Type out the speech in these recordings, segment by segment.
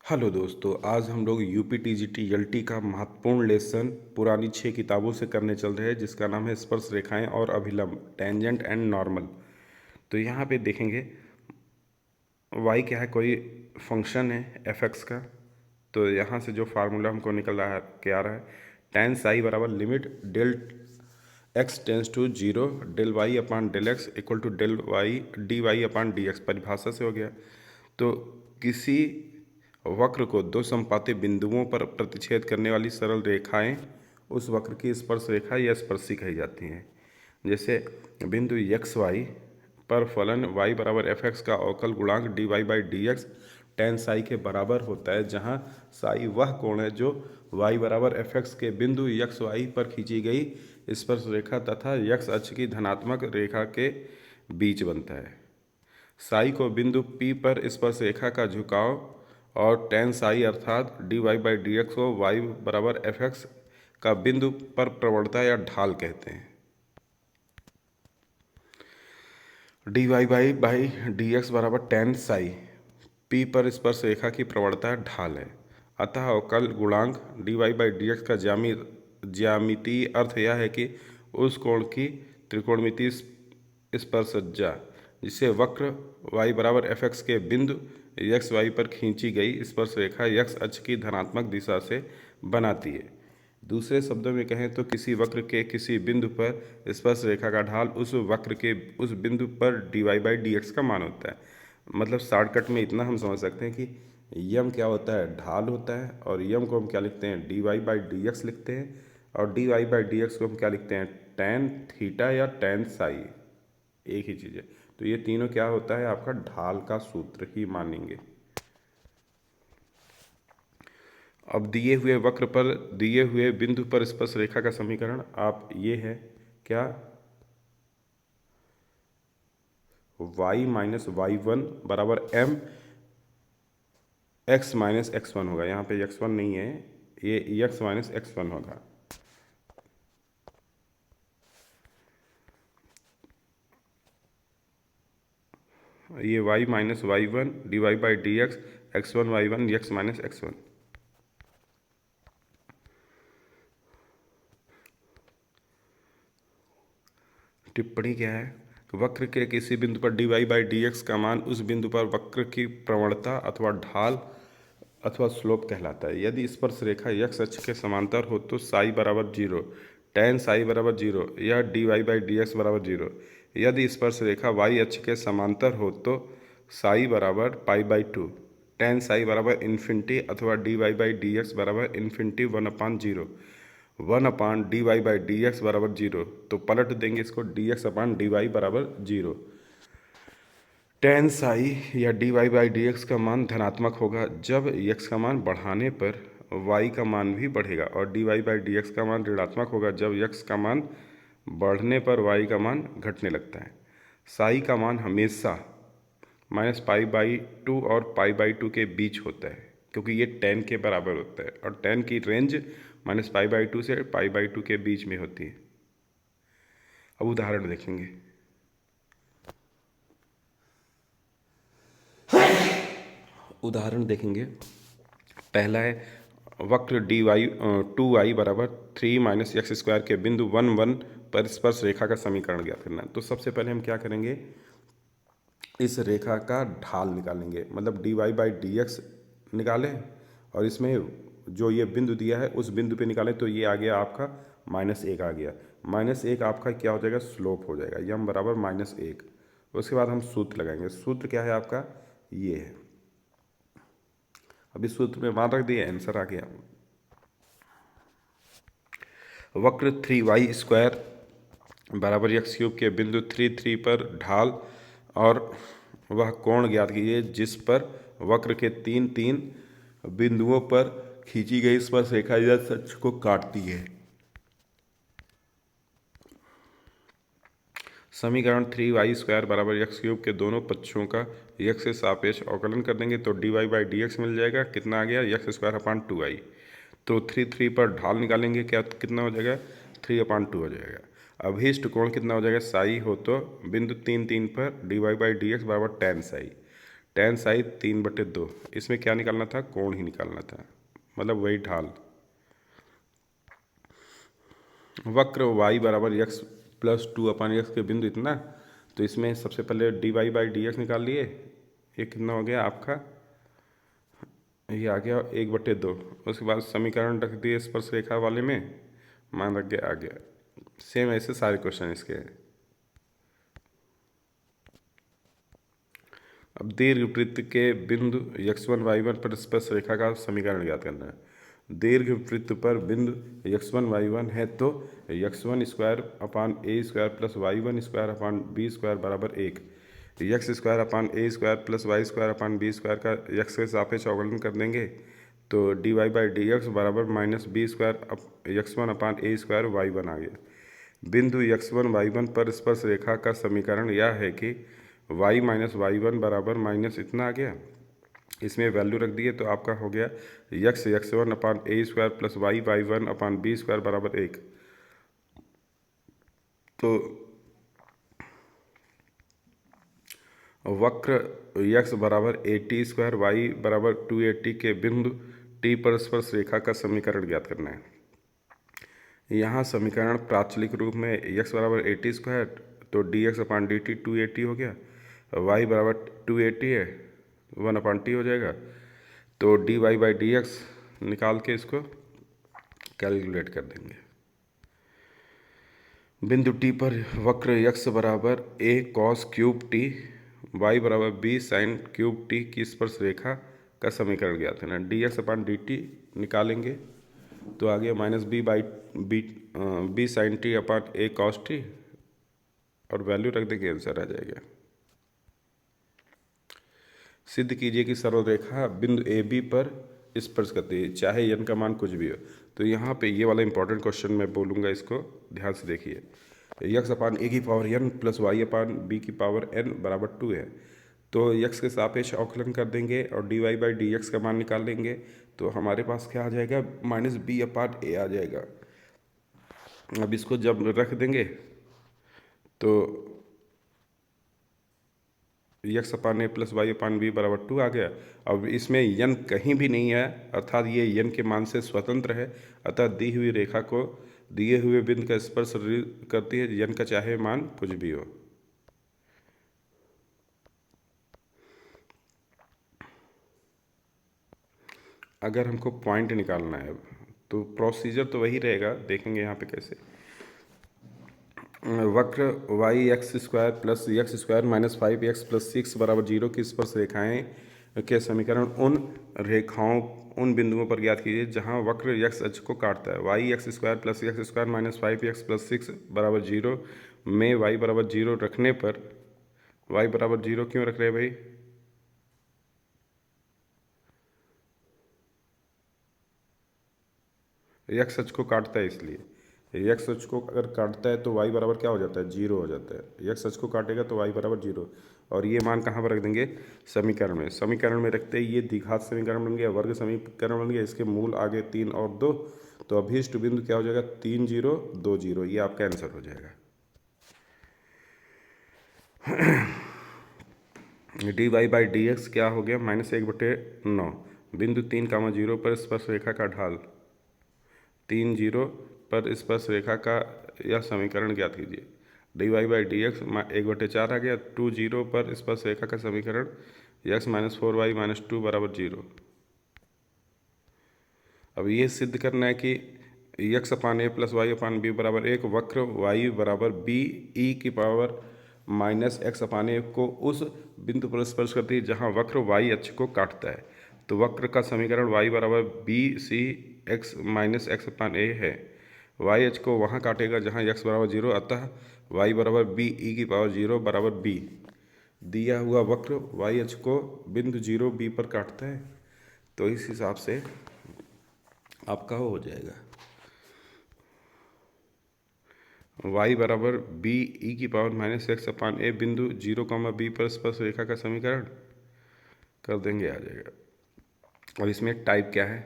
Hello दोस्तों, आज हम लोग यूपीटीजीटी एलटी का महत्वपूर्ण लेसन पुरानी 6 किताबों से करने चल रहे हैं, जिसका नाम है स्पर्श रेखाएं और अभिलंब, टेंजेंट एंड नॉर्मल। तो यहाँ पे देखेंगे y क्या है, कोई फंक्शन है एफ एक्स का। तो यहाँ से जो फार्मूला हमको निकल रहा है क्या आ रहा है, टेन साई बराबर limit del x tends to zero del y upon del x equal to del y d y upon d x, परिभाषा से हो गया। तो किसी वक्र को दो समपाती बिंदुओं पर प्रतिच्छेद करने वाली सरल रेखाएं उस वक्र की स्पर्श रेखा या स्पर्शी कही जाती हैं। जैसे बिंदु एक्स वाई पर फलन y बराबर एफ एक्स का अवकल गुणांक d Y by D x tan psi के बराबर होता है, जहाँ साई वह कोण है जो y बराबर एफ एक्स के बिंदु एक्स वाई पर खींची गई स्पर्श रेखा तथा x अक्ष की धनात्मक रेखा के बीच बनता है। साई को बिंदु P पर स्पर्श रेखा का झुकाव और टेन साई अर्थात d Y by D x को y बराबर एफ एक्स का बिंदु पर प्रवणता या ढाल कहते हैं। D Y by D x बराबर टेन साई पी पर स्पर्श रेखा की प्रवणता ढाल है। अतः अवकल गुणांक d Y by D x का ज्यामितीय अर्थ यह है कि उस कोण की त्रिकोणमितीय स्पर्शज्या जिसे वक्र y बराबर एफ एक्स के बिंदु एक्स वाई पर खींची गई स्पर्श रेखा एक्स अक्ष की धनात्मक दिशा से बनाती है। दूसरे शब्दों में कहें तो किसी वक्र के किसी बिंदु पर स्पर्श रेखा का ढाल उस वक्र के उस बिंदु पर d Y by D x का मान होता है। मतलब शॉर्टकट में इतना हम समझ सकते हैं कि यम क्या होता है, ढाल होता है, और यम को हम क्या लिखते हैं, d Y by D x लिखते हैं, और d Y by D x को हम क्या लिखते हैं, टेन थीटा या टेन साई, एक ही चीज़ है। तो ये तीनों क्या होता है, आपका ढाल का सूत्र ही मानेंगे। अब दिए हुए वक्र पर दिए हुए बिंदु पर स्पर्श रेखा का समीकरण आप ये है क्या, y माइनस वाई वन बराबर m x minus x one होगा। यहाँ पे x1 नहीं है, ये x माइनस एक्स वन होगा। ये y minus y one d Y by D x x one y one x minus x one. टिप्पणी क्या है, वक्र के किसी बिंदु पर d Y by D x का मान उस बिंदु पर वक्र की प्रवणता अथवा ढाल अथवा स्लोप कहलाता है। यदि स्पर्श रेखा एक्स अक्ष के समांतर हो तो साई बराबर जीरो, टेन साई बराबर जीरो या D Y by D x बराबर जीरो। यदि स्पर्श रेखा वाई अक्ष के समांतर हो तो साई बराबर pi by two, tan psi बराबर इन्फिनिटी अथवा D Y by D x बराबर infinity one upon zero, one upon D Y by D x बराबर जीरो। तो पलट देंगे इसको, D x upon D Y बराबर जीरो। टेन साई या D Y by D x का मान धनात्मक होगा जब एक्स का मान बढ़ाने पर वाई का मान भी बढ़ेगा, और d Y by D x का मान ऋणात्मक होगा जब एक्स का मान बढ़ने पर वाई का मान घटने लगता है। साई का मान हमेशा माइनस पाई बाई टू और पाई बाई टू के बीच होता है, क्योंकि ये टेन के बराबर होता है, और टेन की range minus pi by to से पाई बाई टू के बीच में होती है। अब उदाहरण देखेंगे। उदाहरण देखेंगे, पहला है वक्र डी वाई टू वाई बराबर थ्री माइनस एक्स स्क्वायर के बिंदु वन वन पर स्पर्श रेखा का समीकरण ज्ञात करना है। तो सबसे पहले हम क्या करेंगे, इस रेखा का ढाल निकालेंगे, मतलब d Y by D x निकालें, और इसमें जो ये बिंदु दिया है उस बिंदु पे निकालें। तो ये आ गया आपका माइनस एक आ गया, माइनस एक आपका क्या हो जाएगा, स्लोप हो जाएगा, यम बराबर माइनस एक। उसके बाद हम सूत्र लगाएंगे, सूत्र क्या है आपका, ये है। अभी सूत्र में मान रख दिए, आंसर आ गया। वक्र थ्री वाई स्क्वायर बराबर एक्स क्यूब के बिंदु थ्री थ्री पर ढाल और वह कोण ज्ञात कीजिए जिस पर वक्र के तीन तीन बिंदुओं पर खींची गई स्पर्श रेखा एक्स अक्ष को काटती है। समीकरण थ्री वाई स्क्वायर बराबर एक्स क्यूब के दोनों पक्षों का एक्स से सापेक्ष अवकलन कर देंगे तो D Y by D X मिल जाएगा। कितना आ गया, X square upon two I. तो थ्री थ्री पर ढाल निकालेंगे, क्या कितना हो जाएगा, थ्री अपान टू हो जाएगा। अभीष्ट कोण कितना हो जाएगा, साई हो तो बिंदु तीन तीन पर d Y by D x बराबर टेन साई। tan psi 3/2। इसमें क्या निकालना था? कोण ही निकालना था, मतलब वही ढाल। वक्र y बराबर x प्लस 2/x के बिंदु इतना, तो इसमें सबसे पहले dy/dx निकाल लिए। ये कितना हो गया आपका? ये आ गया 1/2। उसके बाद समीकरण रख दिए स्पर्श रेखा वाले में, मान रख गया, आ गया। सेम ऐसे सारे क्वेश्चन इसके हैं। अब दीर्घवृत्त के बिंदु x1 y1 पर स्पर्श रेखा का समीकरण ज्ञात करना है। दीर्घवृत्त पर बिंदु x1 y1 है तो x1² प्लस y1² बराबर 1। x² प्लस y² का x के सापेक्ष अवकलन कर देंगे तो dy/dx बराबर -b² x1/a² y1 आ गया। बिंदु x1 y1 पर स्पर्श रेखा का समीकरण यह है कि y माइनस y1 बराबर माइनस इतना आ गया, इसमें वैल्यू रख दिए तो आपका हो गया x1/a² प्लस y/1/b² बराबर 1। तो वक्र x बराबर 80² y बराबर 280 के बिंदु t पर स्पर्श रेखा का समीकरण ज्ञात करना है। यहाँ समीकरण प्राचलिक रूप में x बराबर 80² तो dx/dt 280 हो गया, y बराबर 280 है 1/t हो जाएगा, तो dy/dx निकाल के इसको कैलकुलेट कर देंगे। बिंदु t पर वक्र x बराबर a cos cube t y बराबर b sin क्यूब t की स्पर्श रेखा का समीकरण ज्ञात करना है। dx/dt निकालेंगे तो आ गया -b sin t/a cos t और वैल्यू रख देंगे, आंसर आ जाएगा। सिद्ध कीजिए कि सरल रेखा बिंदु ए बी पर स्पर्श करती है, चाहे n का मान कुछ भी हो। तो यहाँ पे ये वाला इंपॉर्टेंट क्वेश्चन मैं बोलूँगा, इसको ध्यान से देखिए। x/a की पावर n प्लस y/b की पावर n बराबर 2 है, तो x के सापेक्ष अवकलन कर देंगे और dy/dx का मान निकाल लेंगे तो हमारे पास क्या आ जाएगा? -b/a आ जाएगा। अब इसको जब रख देंगे तो x/a प्लस y/b बराबर 2 आ गया। अब इसमें n कहीं भी नहीं है, अर्थात ये n के मान से स्वतंत्र है, अतः दी हुई रेखा को दिए हुए बिंदु का स्पर्श करती है, n का चाहे मान कुछ भी हो। अगर हमको पॉइंट निकालना है तो प्रोसीजर तो वही रहेगा, देखेंगे यहाँ पे कैसे। वक्र y(x² plus x² minus 5x plus 6 बराबर 0 की स्पर्श रेखाएं के समीकरण उन बिंदुओं पर ज्ञात कीजिए जहां वक्र x अक्ष को काटता है। y(x² plus x² minus 5x plus 6 बराबर 0 में y बराबर 0 रखने पर, y बराबर 0 क्यों रख रहे हैं भाई? x अक्ष को काटता है इसलिए। x अक्ष को अगर काटता है तो y बराबर क्या हो जाता है? 0 हो जाता है। x अक्ष को काटेगा तो y बराबर 0, और ये मान कहाँ पर रख देंगे? समीकरण में। समीकरण में रखते ही ये द्विघात समीकरण बन गया, वर्ग समीकरण बन गया, इसके मूल आगे 3 और 2, तो अभीष्ट बिंदु क्या हो जाएगा? 3 0 2 0, ये आपका आंसर हो जाएगा। dy/dx क्या हो गया? -1/9। बिंदु 3, 0 पर स्पर्श रेखा का ढाल 3 0 पर स्पर्श रेखा का यह समीकरण ज्ञात कीजिए। dy/dx 1/4 आ गया। 2 0 पर स्पर्श रेखा का समीकरण x - 4y - 2 बराबर 0। अब ये सिद्ध करना है कि x/a प्लस y/b बराबर 1 वक्र y बराबर b e की पावर -x/a को उस बिंदु पर स्पर्श करती है जहाँ वक्र y अक्ष को काटता है। तो वक्र का समीकरण y बराबर b c x - x/a है। y अक्ष को वहाँ काटेगा जहाँ x बराबर 0, अतः y बराबर b e की पावर 0 बराबर b। दिया हुआ वक्र y अक्ष को बिंदु 0 b पर काटता है, तो इस हिसाब से आपका हो जाएगा y बराबर b e की पावर -x/a बिंदु 0, b पर स्पर्श रेखा का समीकरण कर देंगे, आ जाएगा। और इसमें टाइप क्या है?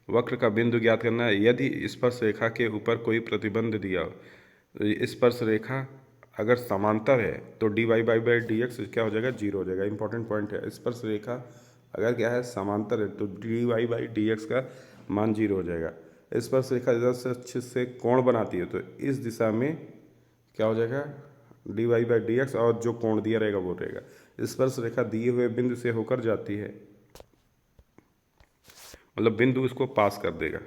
वक्र का बिंदु ज्ञात करना है। यदि स्पर्श रेखा के ऊपर कोई प्रतिबंध दिया हो, स्पर्श रेखा अगर समांतर है तो D Y by D x क्या हो जाएगा, जीरो हो जाएगा। इंपॉर्टेंट पॉइंट है, स्पर्श रेखा अगर क्या है समांतर है तो D Y by D x का मान जीरो हो जाएगा। स्पर्श रेखा जैसे अच्छे से कोण बनाती है तो इस दिशा में क्या हो जाएगा, d Y by D x, और जो कोण दिया रहेगा वो रहेगा। स्पर्श रेखा दिए हुए बिंदु से होकर जाती है, मतलब बिंदु इसको पास कर देगा।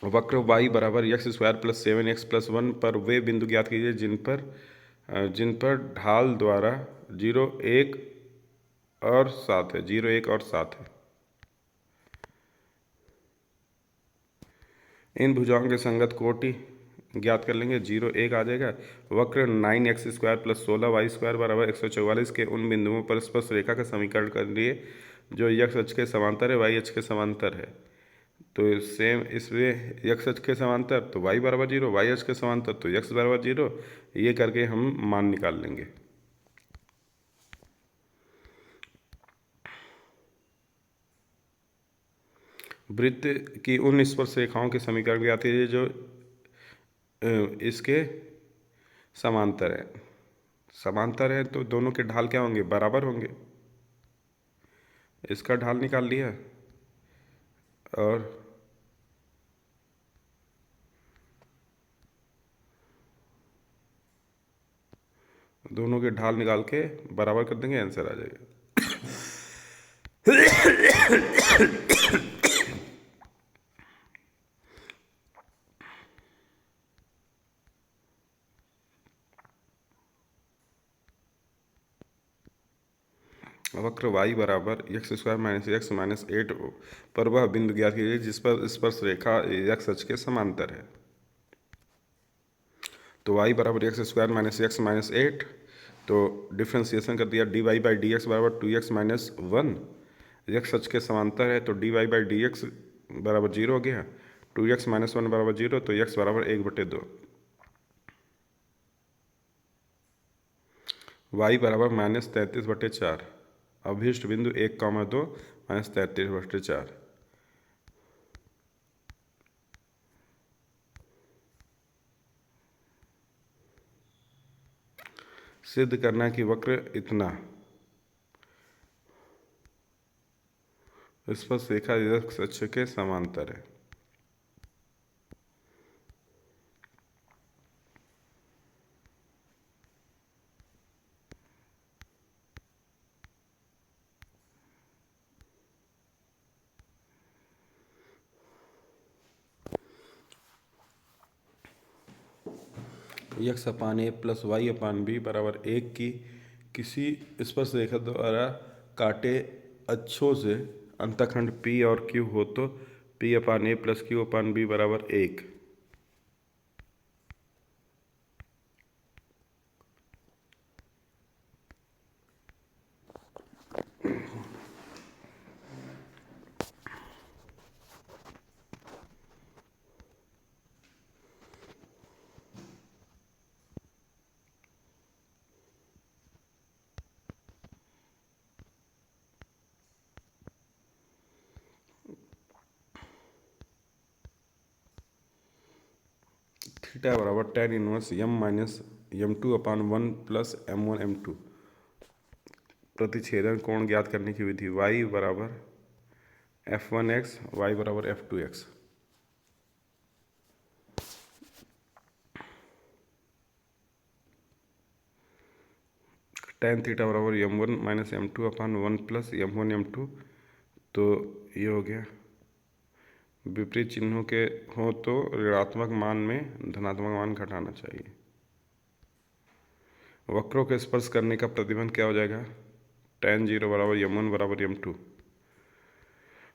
वक्र y बराबर x square plus 7x plus 1 पर वे बिंदु ज्ञात कीजिए जिन पर ढाल द्वारा 0 1 और 7 है, 0 1 और 7 है। इन भुजाओं के संगत कोटि ज्ञात कर लेंगे। 0 1 आ जाएगा। वक्र 9x square plus 16y square बराबर 144 के उन बिंदुओं पर स्पर्श रेखा का समीकरण कर लिए जो x अक्ष के समांतर है, y अक्ष के समांतर है। तो सेम इसमें x अक्ष के समांतर तो y बराबर 0, y अक्ष के समांतर तो x बराबर 0, ये करके हम मान निकाल लेंगे। वृत्त की उन स्पर्श रेखाओं के समीकरण ज्ञात कीजिए जो इसके समांतर है। समांतर है तो दोनों के ढाल क्या होंगे, बराबर होंगे। इसका ढाल निकाल लिया और दोनों के ढाल निकाल के बराबर कर देंगे, आंसर आ जाएगा। वक्र y बराबर x square minus x minus 8 पर वह बिंदु ज्ञात कीजिए जिस पर स्पर्श रेखा एक्स अक्ष के समांतर है। तो y बराबर x square minus x minus 8, तो डिफ्रेंसिएशन कर दिया, d Y by D x बराबर 2x माइनस 1, एक्स अक्ष के समांतर है तो D Y by D x बराबर 0 हो गया। 2x माइनस 1 बराबर 0 तो x बराबर 1/2। y बराबर माइनस 33/4, अभीष्ट बिंदु 1,2 माइनस 33/4। सिद्ध करना कि वक्र इतना स्पर्श रेखा एक्स अक्ष के समांतर है। एक्स अपान ए प्लस वाई अपान बी बराबर 1 की किसी स्पर्श रेखा द्वारा काटे अक्षों से अंतःखंड पी और क्यू हो तो पी अपान ए प्लस क्यू अपान बी बराबर 1। थीटा बराबर tan inverse m minus m2 अपान 1 प्लस m1 m2। प्रतिच्छेदन कोण ज्ञात करने की विधि। y बराबर f1x, y बराबर f2x। tan थीटा बराबर m1 माइनस m2 अपान 1 प्लस m1 m2, तो ये हो गया। विपरीत चिन्हों के हो तो ऋणात्मक मान में धनात्मक मान घटाना चाहिए। वक्रों के स्पर्श करने का प्रतिबंध क्या हो जाएगा, tan 0 बराबर m1 बराबर m2।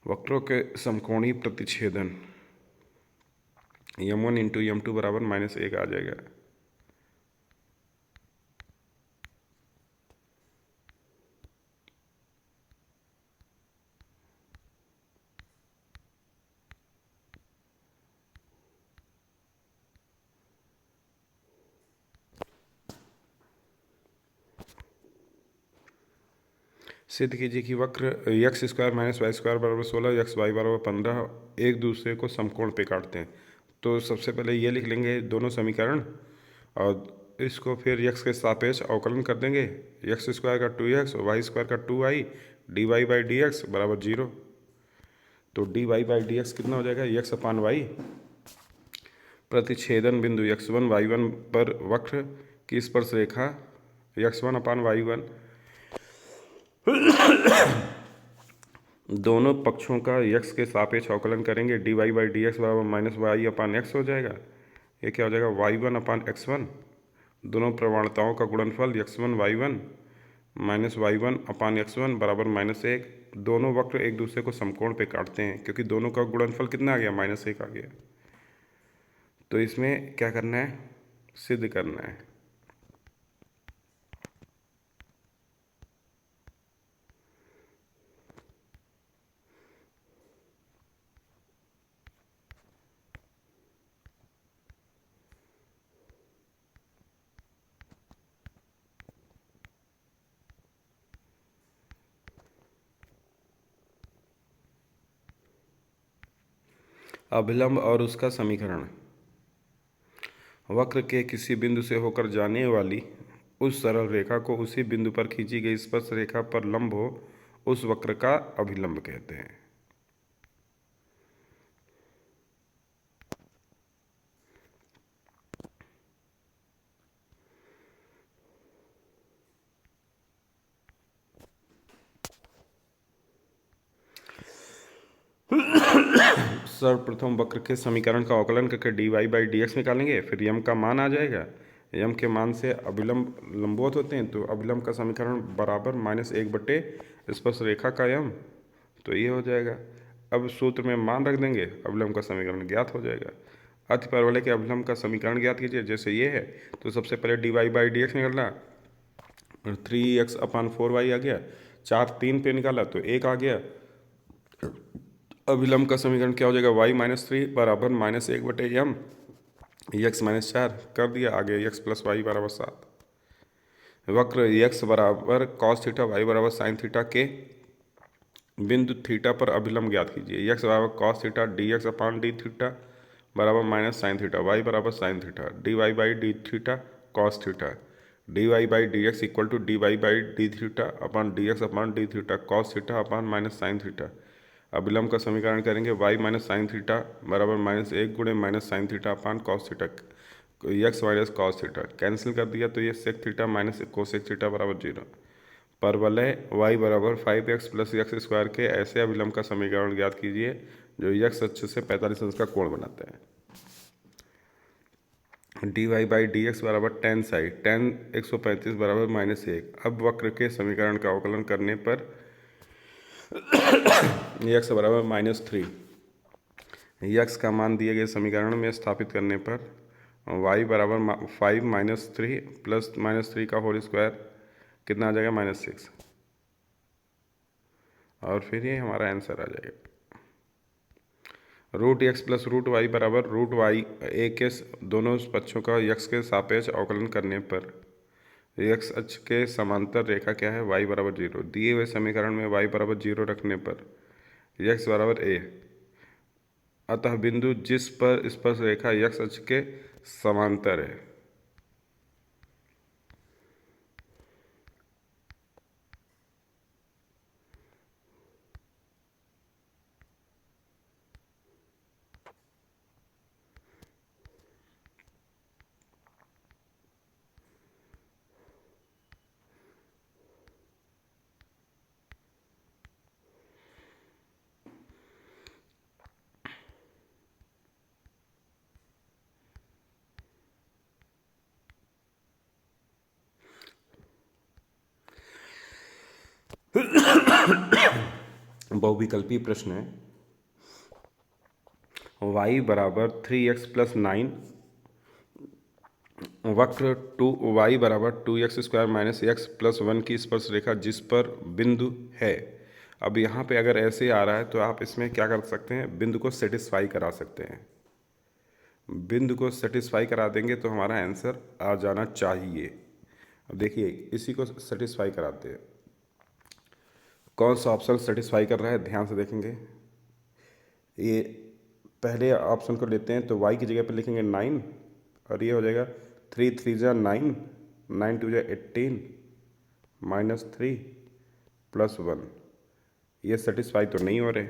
वक्रों के समकोणीय प्रतिच्छेदन m1 इंटू m2 बराबर -1 आ जाएगा। सिद्ध कीजिए कि वक्र x square minus y square बराबर 16, एक्स वाई बराबर 15 एक दूसरे को समकोण पे काटते हैं। तो सबसे पहले ये लिख लेंगे दोनों समीकरण और इसको फिर यक्स के सापेक्ष अवकलन कर देंगे। एक्स स्क्वायर का 2x और वाई स्क्वायर का 2y, d Y by D x बराबर 0। तो D Y by D x कितना हो जाएगा, एक्स अपान वाई। प्रतिच्छेदन बिंदु x1 y1 पर वक्र की स्पर्श रेखा x1 अपान y1, दोनों पक्षों का x के सापेक्ष अवकलन करेंगे। D Y by D x बराबर माइनस वाई अपान एक्स हो जाएगा। ये क्या हो जाएगा, y1 अपान x1, दोनों प्रवणताओं का गुणनफल x1 y1 माइनस y1 अपान x1 बराबर -1। दोनों वक्र एक दूसरे को समकोण पे काटते हैं क्योंकि दोनों का गुणनफल कितना आ गया, -1 आ गया। तो इसमें क्या करना है, सिद्ध करना है। अभिलंब और उसका समीकरण। वक्र के किसी बिंदु से होकर जाने वाली उस सरल रेखा को उसी बिंदु पर खींची गई स्पर्श रेखा पर लंब हो, उस वक्र का अभिलंब कहते हैं। सर्वप्रथम वक्र के समीकरण का अवकलन करके d Y by D x निकालेंगे, फिर यम का मान आ जाएगा। यम के मान से अभिलंब लंबवत होते हैं, तो अभिलंब का समीकरण बराबर -1 बटे स्पर्श रेखा का यम, तो ये हो जाएगा। अब सूत्र में मान रख देंगे, अभिलंब का समीकरण ज्ञात हो जाएगा। अति परवलय के अभिलंब का समीकरण ज्ञात कीजिए। जैसे ये है तो सबसे पहले d Y by D x निकालना, 3x अपान 4y आ गया, 4 3 पे निकाला तो 1 आ गया। अभिलंब का समीकरण क्या हो जाएगा, y-3 बराबर -1 बटे यम, x-4 कर दिया, आगे x प्लस वाई बराबर 7। वक्र x बराबर cos थीटा y बराबर साइन थीटा के बिंदु थीटा पर अभिलंब ज्ञात कीजिए। x बराबर cos theta d x upon d theta बराबर माइनस साइन थीटा, y बराबर sine theta, d Y by d theta cos theta, d Y by D x equal to d Y by d theta upon d x upon d theta cos theta upon minus sine theta. अभिलंब का समीकरण करेंगे, y minus sine theta बराबर -1 गुणे minus sine theta upon cos theta, x minus cos theta cancel कर दिया तो ये sec theta minus cosec theta बराबर 0। परवलय y बराबर 5x प्लस एक्स स्क्वायर के ऐसे अभिलंब का समीकरण ज्ञात कीजिए जो x अक्ष से 45 अंश का कोण बनाता है। D Y by D x बराबर टेन साइड, टेन 135 बराबर -1। अब वक्र के समीकरण का अवकलन करने पर x बराबर -3, x का मान दिए गए समीकरण में स्थापित करने पर y बराबर 5 -3 प्लस -3 का होल स्क्वायर कितना आ जाएगा, -6, और फिर ये हमारा आंसर आ जाएगा। √x प्लस √y बराबर √y a के दोनों पक्षों का x के सापेक्ष अवकलन करने पर x अक्ष के समांतर रेखा क्या है, y बराबर 0। दिए हुए समीकरण में y बराबर 0 रखने पर x बराबर a, अतः बिंदु जिस पर स्पर्श रेखा x अक्ष के समांतर है बहुविकल्पी प्रश्न है। y बराबर 3x प्लस 9, वक्र 2y बराबर 2x square minus x plus 1 की स्पर्श रेखा जिस पर बिंदु है। अब यहाँ पे अगर ऐसे आ रहा है तो आप इसमें क्या कर सकते हैं, बिंदु को सेटिस्फाई करा सकते हैं। बिंदु को सेटिस्फाई करा देंगे तो हमारा आंसर आ जाना चाहिए। अब देखिए इसी को सेटिस्फाई कराते हैं। कौन सा ऑप्शन सेटिस्फाई कर रहा है, ध्यान से देखेंगे। ये पहले ऑप्शन को लेते हैं तो y की जगह पे लिखेंगे 9 और ये हो जाएगा 3 3 9, 9 2 18, -3 +1। ये सेटिस्फाई तो नहीं हो रहे,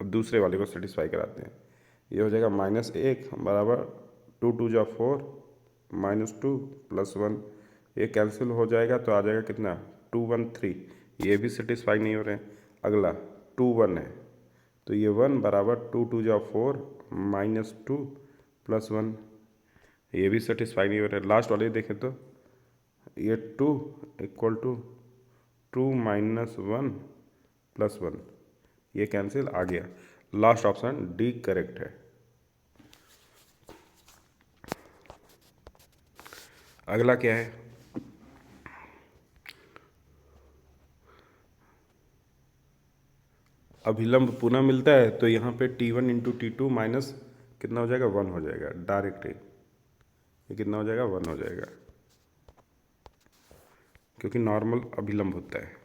अब दूसरे वाले को सेटिस्फाई कराते हैं। ये हो जाएगा -1 बराबर 2 2 4, -2 +1। ये कैंसिल हो जाएगा तो आ जाएगा कितना, 2 1 3। ये भी सेटिस्फाई नहीं हो रहे हैं। अगला 2 1 है, तो ये 1 बराबर 2 2 4, -2 +1। ये भी सेटिस्फाई नहीं हो रहे। लास्ट वाले देखें तो ये 2 इक्वल टू 2 -1 +1, ये कैंसिल आ गया। लास्ट ऑप्शन डी करेक्ट है। अगला क्या है, अभिलंब पुनः मिलता है तो यहाँ पे T1 इंटू T2 माइनस कितना हो जाएगा, 1 हो जाएगा डायरेक्ट ही। ये कितना हो जाएगा, 1 हो जाएगा, क्योंकि नॉर्मल अभिलंब होता है।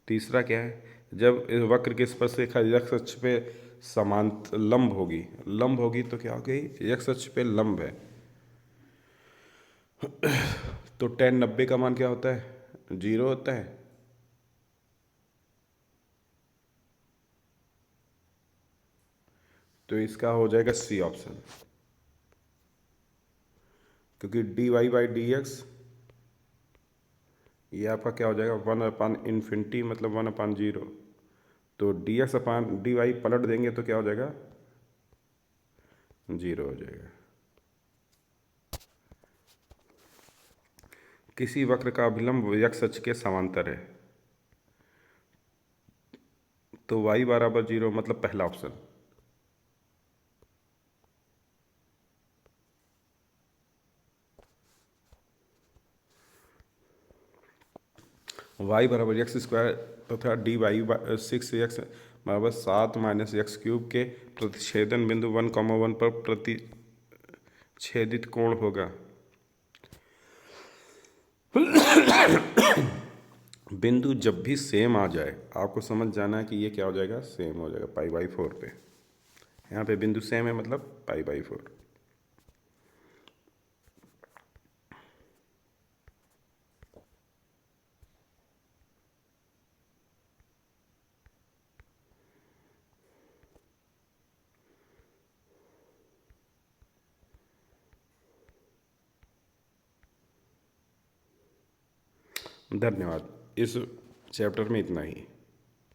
तीसरा क्या है, जब इस वक्र की स्पर्शरेखा x अक्ष पे समांत लंब होगी तो क्या होगी, x अक्ष पे लंब है तो tan 90 का मान क्या होता है, 0 होता है। तो इसका हो जाएगा सी ऑप्शन, क्योंकि dy/dx ये आपका क्या हो जाएगा, 1/∞ मतलब 1/0। तो dx/dy पलट देंगे तो क्या हो जाएगा, 0 हो जाएगा। किसी वक्र का अभिलंब x अक्ष के समांतर है तो y बराबर 0, मतलब पहला ऑप्शन। y बराबर x² तथा dy/6x बराबर 7 - x³ के प्रतिच्छेदन बिंदु 1,1 पर प्रतिच्छेदित कोण होगा। बिंदु जब भी सेम आ जाए आपको समझ जाना है कि ये क्या हो जाएगा, सेम हो जाएगा π/4 पे। यहाँ पे बिंदु सेम है मतलब π/4। धन्यवाद। इस चैप्टर में इतना ही।